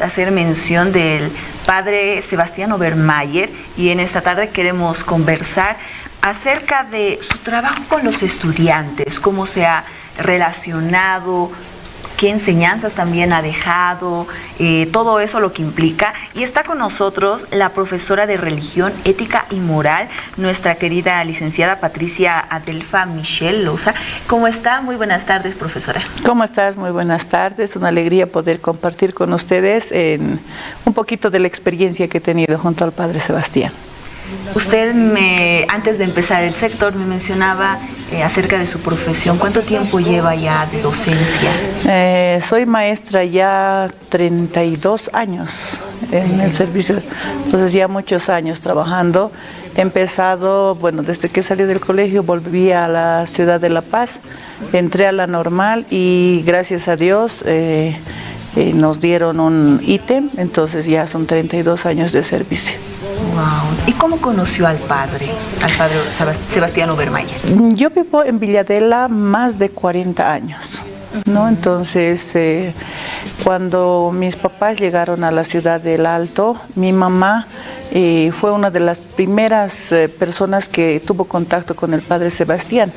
Hacer mención del padre Sebastián Obermayer, y en esta tarde queremos conversar acerca de su trabajo con los estudiantes, cómo se ha relacionado, qué enseñanzas también ha dejado, todo eso lo que implica. Y está con nosotros la profesora de Religión, Ética y Moral, nuestra querida licenciada Patricia Adelfa Michel Loza. ¿Cómo está? Muy buenas tardes, profesora. ¿Cómo estás? Muy buenas tardes. Una alegría poder compartir con ustedes un poquito de la experiencia que he tenido junto al padre Sebastián. Usted, antes de empezar el sector, me mencionaba acerca de su profesión. ¿Cuánto tiempo lleva ya de docencia? Soy maestra ya 32 años en el servicio, entonces ya muchos años trabajando. He empezado, bueno, desde que salí del colegio volví a la ciudad de La Paz, entré a la normal y gracias a Dios nos dieron un ítem, entonces ya son 32 años de servicio. Wow. ¿Y cómo conoció al padre Sebastián Obermayer? Yo vivo en Villadela más de 40 años, ¿no? Entonces, cuando mis papás llegaron a la ciudad del Alto, mi mamá fue una de las primeras personas que tuvo contacto con el padre Sebastián.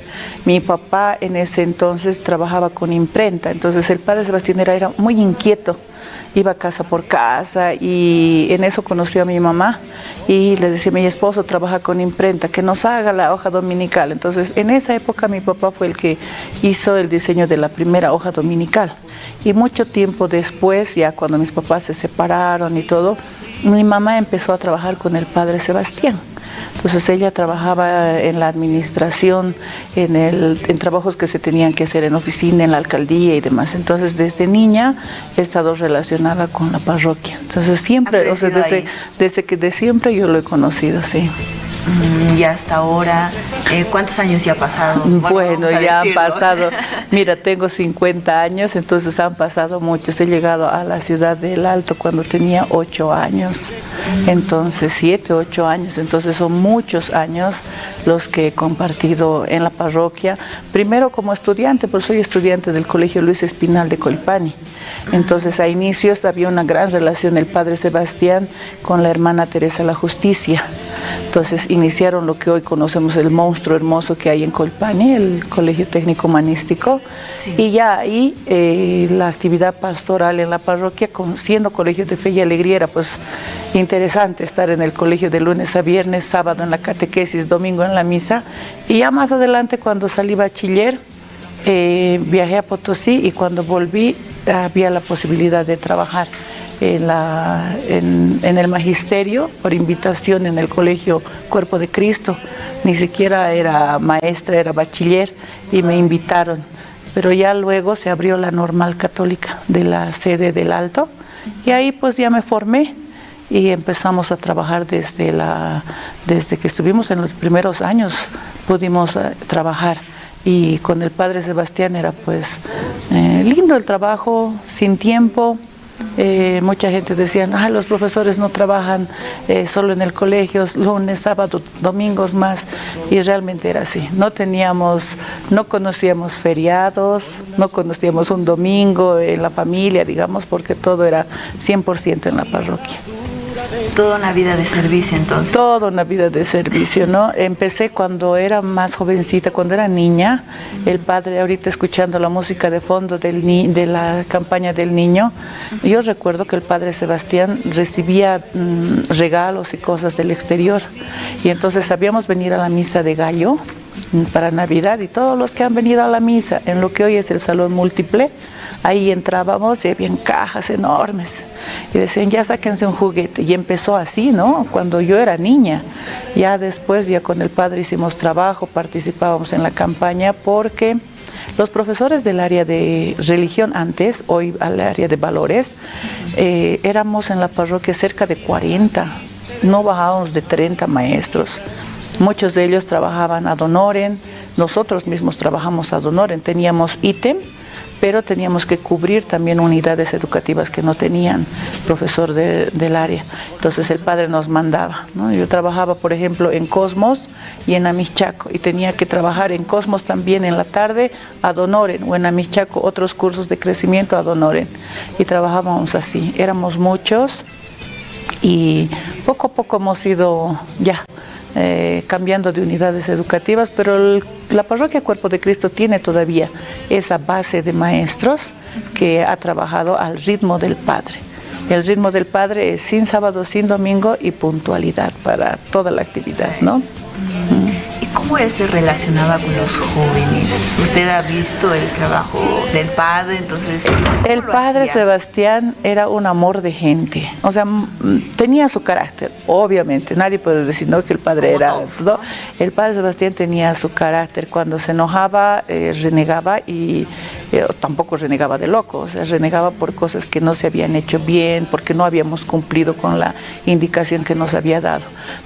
Mi papá en ese entonces trabajaba con imprenta, entonces el padre Sebastián era muy inquieto, iba casa por casa y en eso conoció a mi mamá y le decía: mi esposo trabaja con imprenta, que nos haga la hoja dominical. Entonces en esa época mi papá fue el que hizo el diseño de la primera hoja dominical, y mucho tiempo después, ya cuando mis papás se separaron y todo, mi mamá empezó a trabajar con el padre Sebastián. Entonces ella trabajaba en la administración, en trabajos que se tenían que hacer en oficina, en la alcaldía y demás. Entonces desde niña he estado relacionada con la parroquia. Entonces siempre, o sea, desde que de siempre yo lo he conocido, sí. Y hasta ahora, ¿cuántos años ya ha pasado? Bueno, ya han pasado, mira, tengo 50 años, entonces han pasado muchos. He llegado a la ciudad del Alto cuando tenía 8 años, entonces 7, 8 años, entonces son muchos años los que he compartido en la parroquia, primero como estudiante, pues soy estudiante del Colegio Luis Espinal de Colpani. Entonces a inicios había una gran relación el padre Sebastián con la hermana Teresa La Justicia. Entonces iniciaron lo que hoy conocemos, el monstruo hermoso que hay en Colpani, el Colegio Técnico Humanístico, sí. Y ya ahí la actividad pastoral en la parroquia, siendo colegio de fe y alegría, era pues interesante estar en el colegio de lunes a viernes, sábado en la catequesis, domingo en la misa, y ya más adelante cuando salí bachiller, viajé a Potosí, y cuando volví había la posibilidad de trabajar en el magisterio por invitación en el colegio Cuerpo de Cristo. Ni siquiera era maestra, era bachiller, y me invitaron, pero ya luego se abrió la normal católica de la sede del Alto, y ahí pues ya me formé y empezamos a trabajar desde que estuvimos en los primeros años, pudimos trabajar. Y con el padre Sebastián era pues lindo el trabajo, sin tiempo. Mucha gente decía: los profesores no trabajan solo en el colegio, lunes, sábado, domingos más, y realmente era así. No conocíamos feriados, no conocíamos un domingo en la familia, digamos, porque todo era 100% en la parroquia. Toda una vida de servicio, entonces. Toda una vida de servicio, ¿no? Empecé cuando era más jovencita, cuando era niña. El padre, ahorita escuchando la música de fondo de la campaña del niño, yo recuerdo que el padre Sebastián recibía regalos y cosas del exterior, y entonces sabíamos venir a la misa de gallo para Navidad, y todos los que han venido a la misa en lo que hoy es el salón múltiple, ahí entrábamos y habían cajas enormes y decían: ya sáquense un juguete. Y empezó así, ¿no? Cuando yo era niña. Ya después, ya con el padre hicimos trabajo, participábamos en la campaña, porque los profesores del área de religión antes, hoy al área de valores, éramos en la parroquia cerca de 40, no bajábamos de 30 maestros. Muchos de ellos trabajaban ad honorem, nosotros mismos trabajamos ad honorem, teníamos ítem, pero teníamos que cubrir también unidades educativas que no tenían profesor del área. Entonces el padre nos mandaba, ¿no? Yo trabajaba, por ejemplo, en Cosmos, y en Amichaco, y tenía que trabajar en Cosmos también en la tarde ad honorem, o en Amichaco otros cursos de crecimiento ad honorem, y trabajábamos así, éramos muchos y poco a poco hemos ido ya cambiando de unidades educativas, pero la parroquia Cuerpo de Cristo tiene todavía esa base de maestros que ha trabajado al ritmo del Padre. El ritmo del Padre es sin sábado, sin domingo y puntualidad para toda la actividad, ¿no? ¿Y cómo él se relacionaba con los jóvenes? ¿Usted ha visto el trabajo del padre? Entonces, el padre Sebastián era un amor de gente, o sea, tenía su carácter, obviamente, nadie puede decir no que el padre era, ¿no? El padre Sebastián tenía su carácter, cuando se enojaba, renegaba y tampoco renegaba de loco, o sea, renegaba por cosas que no se habían hecho bien, porque no habíamos cumplido con la indicación que nos había dado.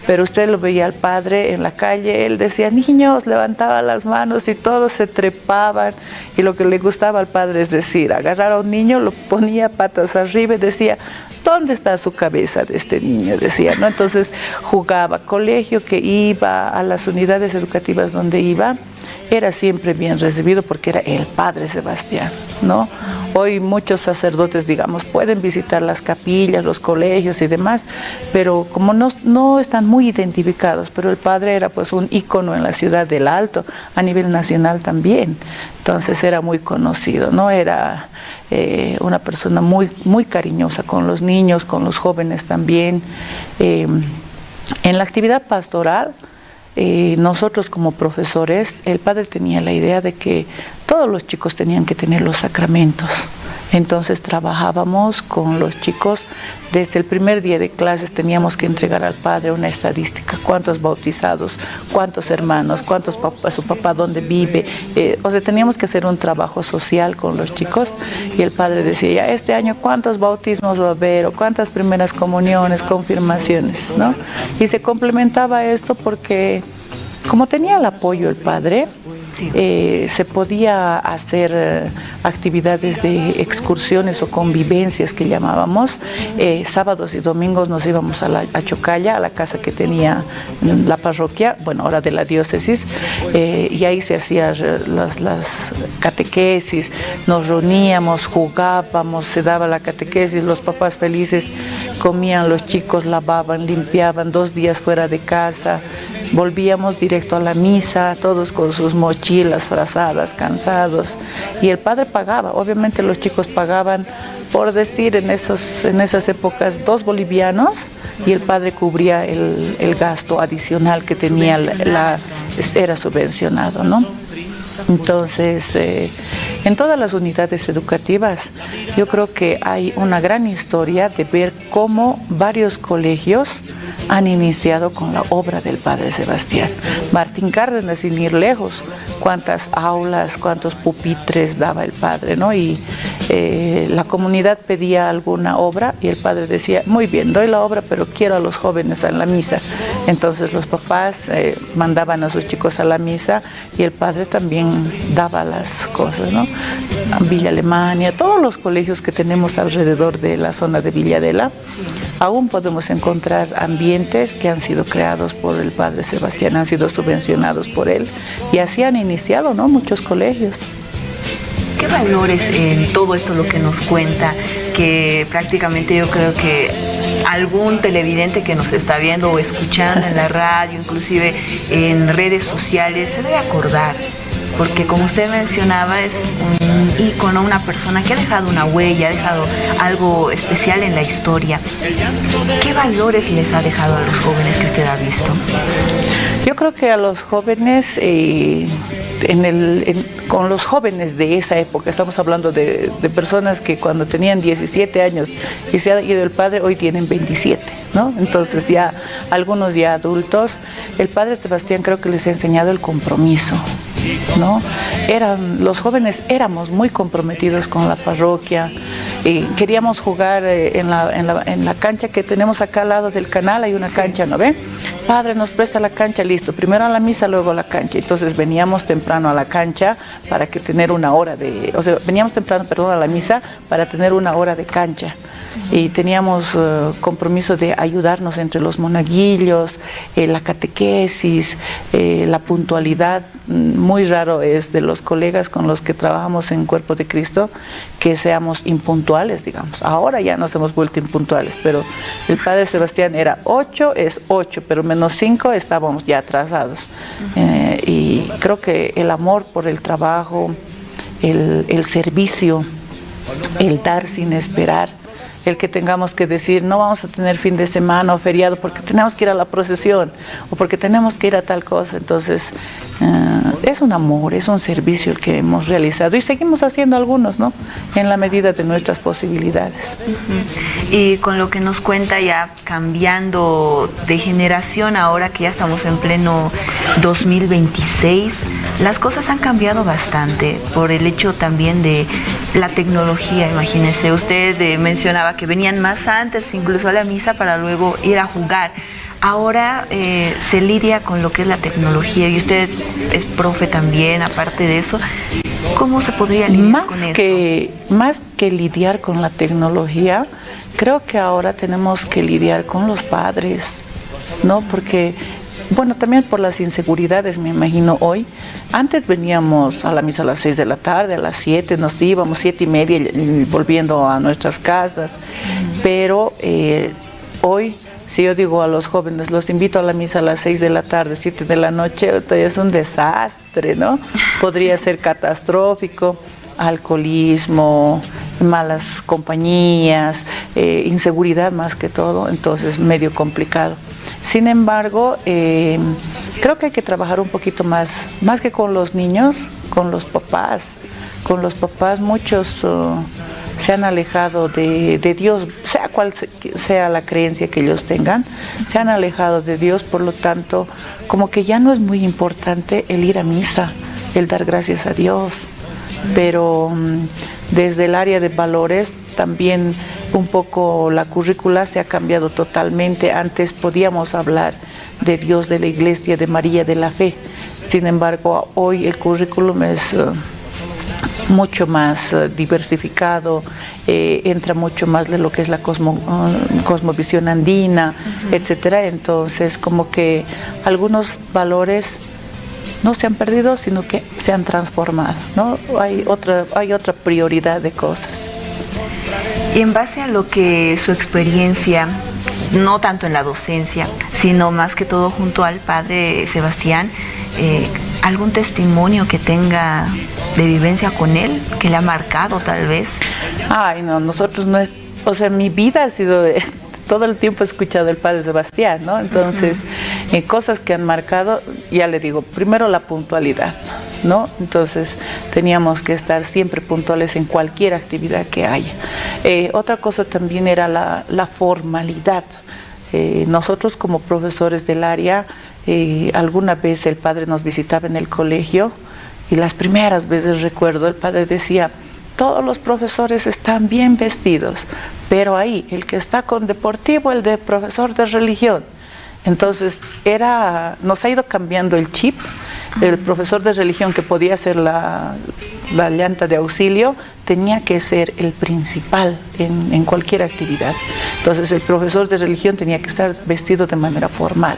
Pero usted lo veía al padre en la calle, él decía, niños, levantaba las manos y todos se trepaban, y lo que le gustaba al padre es decir, agarrar a un niño, lo ponía patas arriba y decía, ¿dónde está su cabeza de este niño? Decía, ¿no? Entonces jugaba, colegio que iba, a las unidades educativas donde iba, era siempre bien recibido porque era el padre Sebastián, ¿no? Hoy muchos sacerdotes, digamos, pueden visitar las capillas, los colegios y demás, pero como no están muy identificados, pero el padre era pues un ícono en la ciudad del Alto, a nivel nacional también, entonces era muy conocido, ¿no? Era una persona muy, muy cariñosa con los niños, con los jóvenes también. En la actividad pastoral, nosotros como profesores, el padre tenía la idea de que todos los chicos tenían que tener los sacramentos. Entonces trabajábamos con los chicos, desde el primer día de clases teníamos que entregar al padre una estadística, cuántos bautizados, cuántos hermanos, cuántos papás, su papá dónde vive, o sea, teníamos que hacer un trabajo social con los chicos, y el padre decía, ya este año cuántos bautismos va a haber, o cuántas primeras comuniones, confirmaciones, ¿no? Y se complementaba esto porque como tenía el apoyo el padre, se podía hacer actividades de excursiones o convivencias que llamábamos. Sábados y domingos nos íbamos a Chocalla, a la casa que tenía la parroquia, bueno, ahora de la diócesis, y ahí se hacían las catequesis, nos reuníamos, jugábamos, se daba la catequesis, los papás felices comían, los chicos lavaban, limpiaban, 2 días fuera de casa, volvíamos directo a la misa, todos con sus mochilas frazadas, cansados, y el padre pagaba, obviamente los chicos pagaban, por decir, en esas épocas 2 bolivianos, y el padre cubría el gasto adicional que tenía, era subvencionado, ¿no? Entonces, en todas las unidades educativas, yo creo que hay una gran historia de ver cómo varios colegios han iniciado con la obra del padre Sebastián. Martín Cárdenas, sin ir lejos, cuántas aulas, cuántos pupitres daba el padre, ¿no? Y la comunidad pedía alguna obra y el padre decía, muy bien, doy la obra, pero quiero a los jóvenes en la misa. Entonces los papás mandaban a sus chicos a la misa y el padre también daba las cosas, ¿no? Villa Alemania, todos los colegios que tenemos alrededor de la zona de Villadela, aún podemos encontrar ambientes que han sido creados por el padre Sebastián, han sido subvencionados por él, y así han iniciado, ¿no?, muchos colegios. ¿Qué valores en todo esto lo que nos cuenta? Que prácticamente yo creo que algún televidente que nos está viendo o escuchando en la radio, inclusive en redes sociales, se debe acordar. Porque como usted mencionaba, es un ícono, una persona que ha dejado una huella, ha dejado algo especial en la historia. ¿Qué valores les ha dejado a los jóvenes que usted ha visto? Yo creo que a los jóvenes, con los jóvenes de esa época, estamos hablando de personas que cuando tenían 17 años y se ha ido el padre, hoy tienen 27, ¿no? Entonces ya algunos ya adultos, el padre Sebastián creo que les ha enseñado el compromiso, ¿no? Los jóvenes éramos muy comprometidos con la parroquia, queríamos jugar en la cancha que tenemos acá al lado del canal, hay una cancha, ¿no ve? Padre, nos presta la cancha, listo, primero a la misa, luego a la cancha. Entonces veníamos temprano a la cancha para que tener una hora veníamos temprano, perdón, a la misa para tener una hora de cancha. Y teníamos compromiso de ayudarnos entre los monaguillos, la catequesis, la puntualidad. Muy raro es de los colegas con los que trabajamos en Cuerpo de Cristo que seamos impuntuales, digamos. Ahora ya nos hemos vuelto impuntuales, pero el Padre Sebastián era 8, es 8, pero menos 5 estábamos ya atrasados. Y creo que el amor por el trabajo, el servicio, el dar sin esperar, el que tengamos que decir no vamos a tener fin de semana o feriado porque tenemos que ir a la procesión o porque tenemos que ir a tal cosa. Entonces es un amor, es un servicio el que hemos realizado y seguimos haciendo algunos, ¿no? En la medida de nuestras posibilidades. Y con lo que nos cuenta, ya cambiando de generación, ahora que ya estamos en pleno 2026, las cosas han cambiado bastante por el hecho también de la tecnología. Imagínense, usted mencionaba que venían más antes incluso a la misa para luego ir a jugar. Ahora se lidia con lo que es la tecnología y usted es profe también, aparte de eso. ¿Cómo se podría lidiar con eso? Más que lidiar con la tecnología, creo que ahora tenemos que lidiar con los padres, ¿no? Porque, bueno, también por las inseguridades, me imagino hoy. Antes veníamos a la misa a las 6 de la tarde, a las 7 nos íbamos, 7:30 volviendo a nuestras casas. Pero hoy, si yo digo a los jóvenes, los invito a la misa a las 6 de la tarde, 7 de la noche, es un desastre, ¿no? Podría ser catastrófico. Alcoholismo, malas compañías, inseguridad más que todo, entonces medio complicado. Sin embargo, creo que hay que trabajar un poquito más que con los niños, con los papás. Con los papás muchos se han alejado de Dios, sea cual sea la creencia que ellos tengan, se han alejado de Dios, por lo tanto, como que ya no es muy importante el ir a misa, el dar gracias a Dios. Pero desde el área de valores también un poco la currícula se ha cambiado totalmente. Antes podíamos hablar de Dios, de la Iglesia, de María, de la fe. Sin embargo, hoy el currículum es mucho más diversificado, entra mucho más de lo que es la cosmovisión andina, etcétera. Entonces, como que algunos valores no se han perdido, sino que se han transformado, ¿no? Hay otra prioridad de cosas. Y en base a lo que su experiencia, no tanto en la docencia, sino más que todo junto al Padre Sebastián, ¿algún testimonio que tenga de vivencia con él, que le ha marcado tal vez? Ay, no, nosotros no es, o sea, mi vida ha sido todo el tiempo he escuchado el Padre Sebastián, ¿no? Entonces, cosas que han marcado, ya le digo, primero la puntualidad, ¿no? Entonces, teníamos que estar siempre puntuales en cualquier actividad que haya. Otra cosa también era la formalidad. Nosotros como profesores del área, alguna vez el Padre nos visitaba en el colegio y las primeras veces recuerdo, el Padre decía, todos los profesores están bien vestidos, pero ahí, el que está con deportivo, el de profesor de religión. Entonces, nos ha ido cambiando el chip. El profesor de religión que podía ser la llanta de auxilio, tenía que ser el principal en cualquier actividad. Entonces, el profesor de religión tenía que estar vestido de manera formal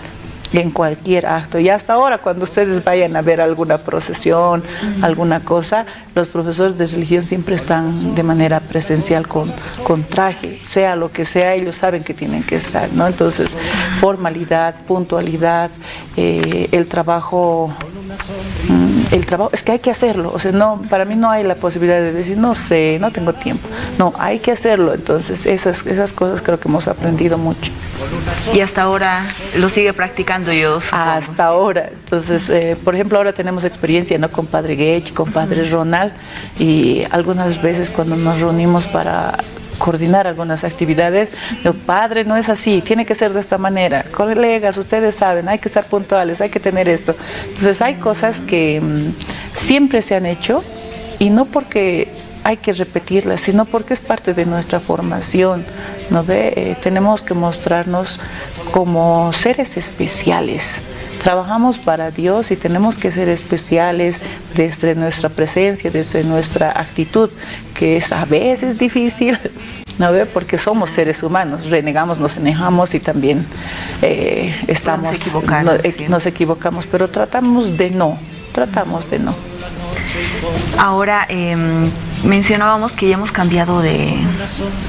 en cualquier acto. Y hasta ahora, cuando ustedes vayan a ver alguna procesión, alguna cosa, los profesores de religión siempre están de manera presencial con traje, sea lo que sea, ellos saben que tienen que estar, ¿no? Entonces, formalidad, puntualidad, el trabajo, es que hay que hacerlo. O sea, no, para mí no hay la posibilidad de decir, no sé, no tengo tiempo. No, hay que hacerlo. Entonces, esas cosas creo que hemos aprendido mucho. Y hasta ahora lo sigue practicando, yo supongo. Hasta ahora. Entonces, por ejemplo, ahora tenemos experiencia, ¿no? Con Padre Gech, con Padre Ronald, y algunas veces cuando nos reunimos para coordinar algunas actividades, digo, Padre, no es así, tiene que ser de esta manera. Colegas, ustedes saben, hay que estar puntuales, hay que tener esto. Entonces, hay cosas que siempre se han hecho, y no porque hay que repetirlas, sino porque es parte de nuestra formación, ¿no ve? Tenemos que mostrarnos como seres especiales. Trabajamos para Dios y tenemos que ser especiales desde nuestra presencia, desde nuestra actitud, que es a veces difícil, ¿no ve? Porque somos seres humanos, renegamos, nos enojamos y también nos equivocamos, pero tratamos de no. Ahora, mencionábamos que ya hemos cambiado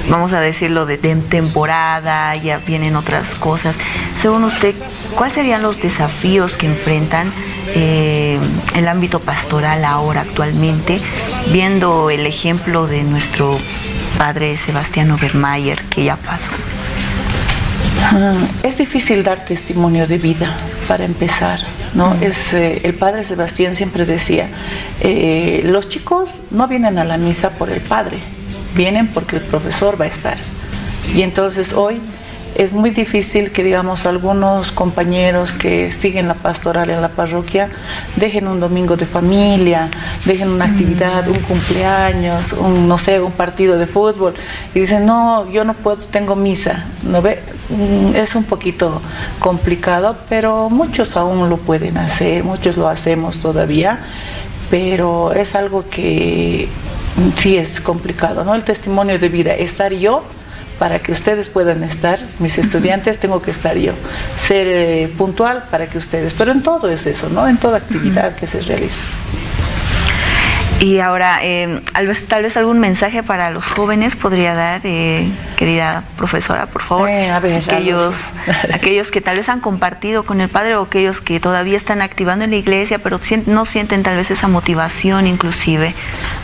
vamos a decirlo, de temporada, ya vienen otras cosas. Según usted, ¿cuáles serían los desafíos que enfrentan el ámbito pastoral ahora actualmente, viendo el ejemplo de nuestro padre Sebastián Obermayer, que ya pasó? Es difícil dar testimonio de vida, para empezar, ¿no? El padre Sebastián siempre decía, los chicos no vienen a la misa por el padre, vienen porque el profesor va a estar. Y entonces hoy es muy difícil que, digamos, algunos compañeros que siguen la pastoral en la parroquia dejen un domingo de familia, dejen una actividad, un cumpleaños, un partido de fútbol, y dicen, no, yo no puedo, tengo misa, ¿no ve? Es un poquito complicado, pero muchos aún lo pueden hacer, muchos lo hacemos todavía, pero es algo que sí es complicado, ¿no? El testimonio de vida, estar yo para que ustedes puedan estar, mis estudiantes, tengo que estar yo, ser puntual para que ustedes, pero en todo es eso, ¿no? En toda actividad que se realiza. Y ahora, tal vez algún mensaje para los jóvenes podría dar, querida profesora, por favor. A ver, aquellos que tal vez han compartido con el padre, o aquellos que todavía están activando en la iglesia, pero no sienten tal vez esa motivación inclusive.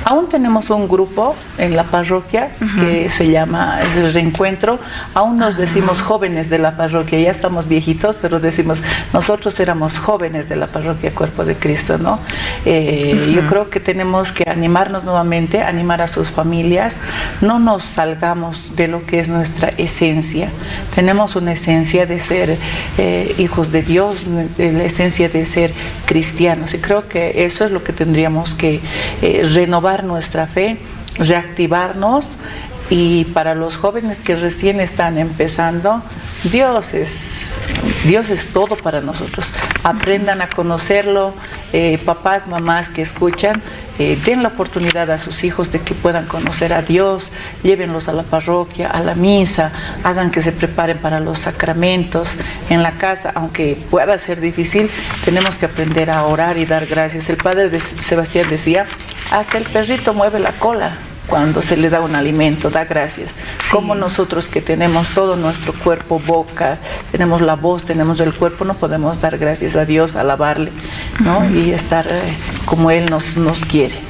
Aún tenemos un grupo en la parroquia que se llama el Reencuentro. Aún nos decimos jóvenes de la parroquia, ya estamos viejitos, pero decimos, nosotros éramos jóvenes de la parroquia Cuerpo de Cristo, ¿no? Yo creo que tenemos que animarnos nuevamente, animar a sus familias, no nos salgamos de lo que es nuestra esencia. Tenemos una esencia de ser hijos de Dios, la esencia de ser cristianos, y creo que eso es lo que tendríamos que renovar nuestra fe, reactivarnos. Y para los jóvenes que recién están empezando, Dios es todo para nosotros. Aprendan a conocerlo, papás, mamás que escuchan, den la oportunidad a sus hijos de que puedan conocer a Dios, llévenlos a la parroquia, a la misa, hagan que se preparen para los sacramentos en la casa, aunque pueda ser difícil, tenemos que aprender a orar y dar gracias. El padre de Sebastián decía, hasta el perrito mueve la cola cuando se le da un alimento, da gracias. Sí. Como nosotros que tenemos todo nuestro cuerpo, boca, tenemos la voz, tenemos el cuerpo, no podemos dar gracias a Dios, alabarle, ¿no? Y estar como Él nos quiere.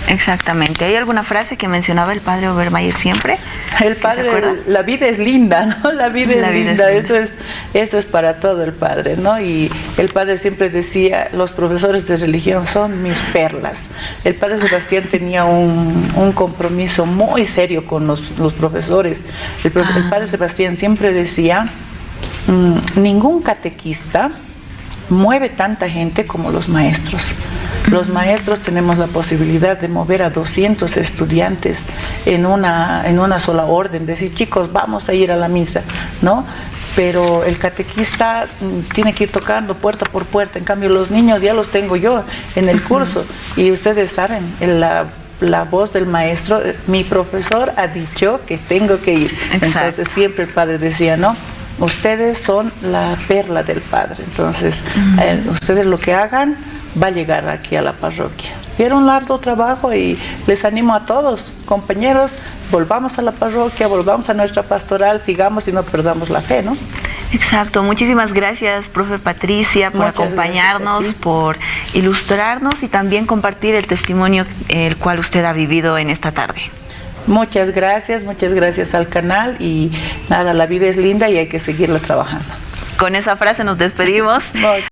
Exactamente. ¿Hay alguna frase que mencionaba el padre Obermayer siempre? El padre, la vida es linda, ¿no? La vida es linda. Eso es para todo el padre, ¿no? Y el padre siempre decía, los profesores de religión son mis perlas. El padre Sebastián tenía un compromiso muy serio con los profesores. El padre Sebastián siempre decía, ningún catequista mueve tanta gente como los maestros. Los maestros tenemos la posibilidad de mover a 200 estudiantes en una sola orden, decir, chicos, vamos a ir a la misa, ¿no? Pero el catequista tiene que ir tocando puerta por puerta, en cambio los niños ya los tengo yo en el curso, y ustedes saben, la voz del maestro, mi profesor ha dicho que tengo que ir. Exacto. Entonces siempre el padre decía, ¿no? Ustedes son la perla del padre, entonces ustedes lo que hagan va a llegar aquí a la parroquia. Y era un largo trabajo y les animo a todos, compañeros, volvamos a la parroquia, volvamos a nuestra pastoral, sigamos y no perdamos la fe, ¿no? Exacto. Muchísimas gracias, profe Patricia, por acompañarnos, por ilustrarnos y también compartir el testimonio el cual usted ha vivido en esta tarde. Muchas gracias al canal y nada, la vida es linda y hay que seguirla trabajando. Con esa frase nos despedimos.